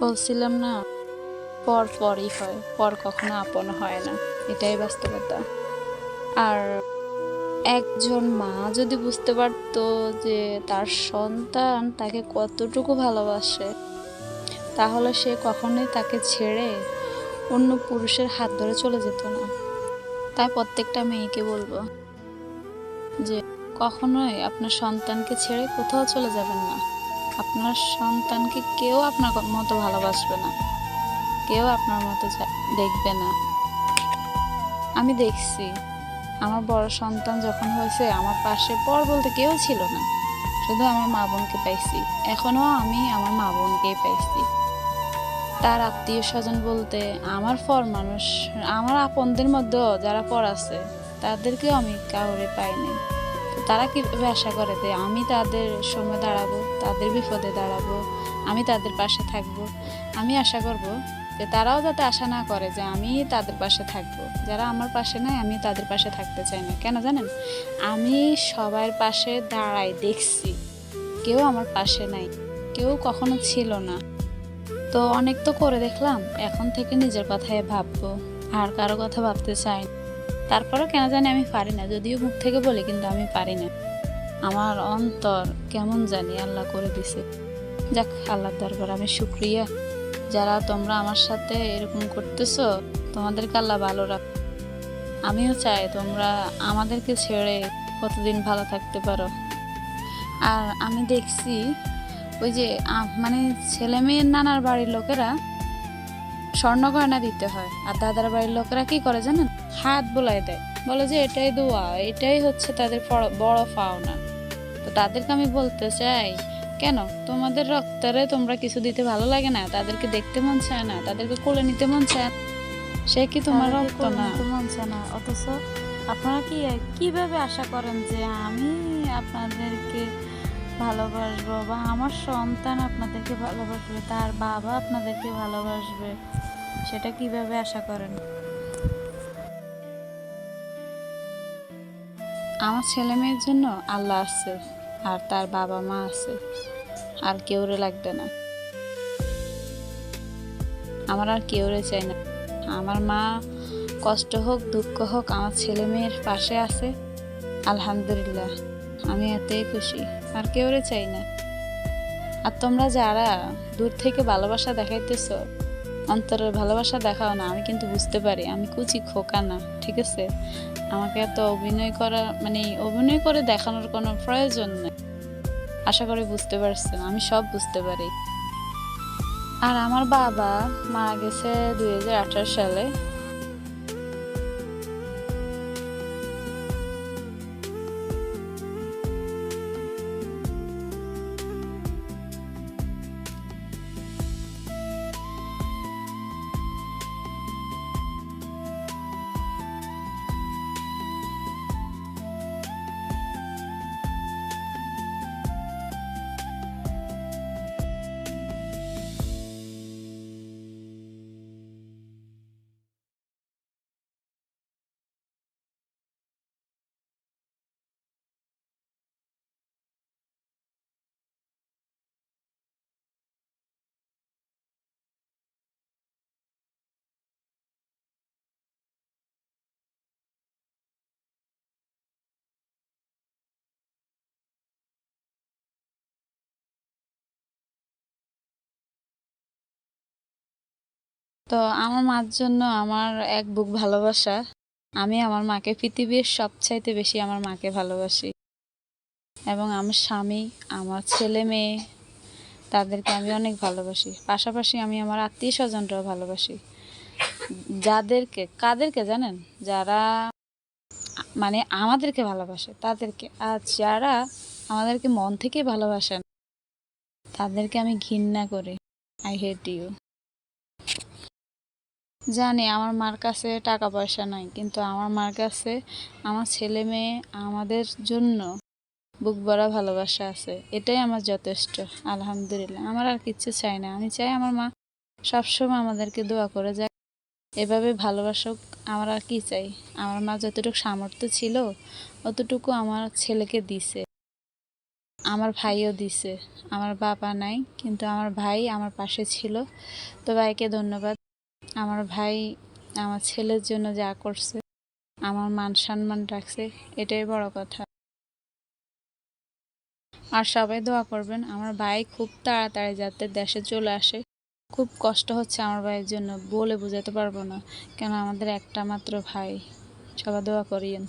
বলছিলাম না, পর পরই হয়, পর কখনো আপন হয় না। এটাই বাস্তবতা। আর একজন মা যদি বুঝতে পারতো যে তার সন্তান তাকে কতটুকু ভালোবাসে, তাহলে সে কখনোই তাকে ছেড়ে অন্য পুরুষের হাত ধরে চলে যেত না। তাই প্রত্যেকটা মেয়েকে বলবো যে কখনোই আপনার সন্তানকে ছেড়ে কোথাও চলে যাবেন না। আপনার সন্তানকে কেউ আপনার মতো ভালোবাসবে না, কেউ আপনার মতো দেখবে না। আমি দেখছি, আমার বড় সন্তান যখন হয়েছে আমার পাশে পর বলতে কেউ ছিল না, শুধু আমার মা বোনকে পাইছি। এখনো আমি আমার মা বোনকেই পাইছি। তার আত্মীয় স্বজন বলতে আমার পর মানুষ, আমার আপনদের মধ্যেও যারা পর আছে তাদেরকেও আমি কাউরে পাইনি। তো তারা কিভাবে আশা করে যে আমি তাদের সময় দাঁড়াবো, তাদের বিপদে দাঁড়াবো, আমি তাদের পাশে থাকবো? আমি আশা করব যে তারাও যাতে আশা না করে যে আমি তাদের পাশে থাকবো। যারা আমার পাশে নাই আমি তাদের পাশে থাকতে চাই না। কেন জানেন? আমি সবার পাশে দাঁড়াই দেখছি, কেউ আমার পাশে নাই, কেউ কখনো ছিল না। তো অনেক তো করে দেখলাম, এখন থেকে নিজের কথাই ভাববো, আর কারো কথা ভাবতে চাই না। তারপরেও কেন জানি আমি পারি না, যদিও মুখ থেকে বলি কিন্তু আমি পারি না। আমার অন্তর কেমন জানি আল্লাহ করে দিছে। যাক, আল্লাহর দরবার আমি শুকরিয়া। যারা তোমরা আমার সাথে এরকম করতেছো, তোমাদেরকে আল্লাহ ভালো রাখ। আমিও চাই তোমরা আমাদেরকে ছেড়ে কতদিন ভালো থাকতে পারো। আর আমি দেখছি ওই যে মানে ছেলে মেয়ের নানার বাড়ির লোকেরা স্বর্ণ গয়না দিতে হয়, আর দাদার বাড়ির লোকেরা কি করে জানেন? হাত বোলাই দেয়, বলে যে এটাই দোয়া, এটাই হচ্ছে তাদের বড় পাওনা। তো তাদেরকে আমি বলতে চাই, কেন তোমাদের রক্তরে তোমরা কিছু দিতে ভালো লাগে না? তাদেরকে দেখতে মন চায় না? তাদেরকে কোলে নিতে মন চায় না? সে কি তোমার রক্ত না? মন চায় না, অথচ আপনারা কিভাবে আশা করেন যে আমি আপনাদেরকে ভালোবাসবো, বা আমার সন্তান আপনাদেরকে ভালোবাসবে, তার বাবা আপনাদেরকে ভালোবাসবে? সেটা কিভাবে আশা করেন? আমার ছেলে মেয়ের জন্য আল্লাহ আছে, আর তার বাবা মা আছে, আর কেউরে লাগবে না। আমার আর কেউরে চাই না। আমার মা কষ্ট হোক দুঃখ হোক আমার ছেলে মেয়ের পাশে আছে, আলহামদুলিল্লাহ, আমি এতেই খুশি। আর কেউরে চাই না। আর তোমরা যারা দূর থেকে ভালোবাসা দেখাইতেছো, অন্তরের ভালোবাসা দেখাও না। আমি কিন্তু বুঝতে পারি আমি কুচি খোকা না, ঠিক আছে? আমাকে এত অভিনয় করা, মানে অভিনয় করে দেখানোর কোনো প্রয়োজন নেই। আশা করি বুঝতে পারছেন, আমি সব বুঝতে পারি। আর আমার বাবা মারা গেছে 2018 সালে। তো আমার মার জন্য আমার এক বুক ভালোবাসা। আমি আমার মাকে পৃথিবীর সবচাইতে বেশি আমার মাকে ভালোবাসি। এবং আমার স্বামী, আমার ছেলে মেয়ে, তাদেরকে আমি অনেক ভালোবাসি। পাশাপাশি আমি আমার আত্মীয় স্বজনরাও ভালোবাসি। কাদেরকে জানেন? যারা মানে আমাদেরকে ভালোবাসে তাদেরকে। আর যারা আমাদেরকে মন থেকে ভালোবাসেন তাদেরকে আমি ঘৃণা করি। I hate you. জানি আমার মার কাছে টাকা পয়সা নাই, কিন্তু আমার মার কাছে আমার ছেলে মেয়ে, আমাদের জন্য বুক ভরা ভালোবাসা আছে। এটাই আমার যথেষ্ট, আলহামদুলিল্লাহ। আমার আর কিচ্ছু চাই না। আমি চাই আমার মা সবসময় আমাদেরকে দোয়া করে যাক, এভাবে ভালোবাসুক। আমার আর কি চাই? আমার মা যতটুকু সামর্থ্য ছিল অতটুকু আমার ছেলেকে দিছে। আমার ভাইও দিছে। আমার বাবা নাই, কিন্তু আমার ভাই আমার পাশে ছিল। তো ভাইকে ধন্যবাদ। আমার ভাই আমার ছেলের জন্য যা করছে, আমার মান সম্মান রাখছে, এটাই বড় কথা। আর সবাই দোয়া করবেন আমার ভাই খুব তাড়াতাড়ি যাতে দেশে চলে আসে। খুব কষ্ট হচ্ছে আমার ভাইয়ের জন্য, বলে বোঝাতে পারবো না, কেন আমাদের একটা মাত্র ভাই। সবাই দোয়া করিয়েন।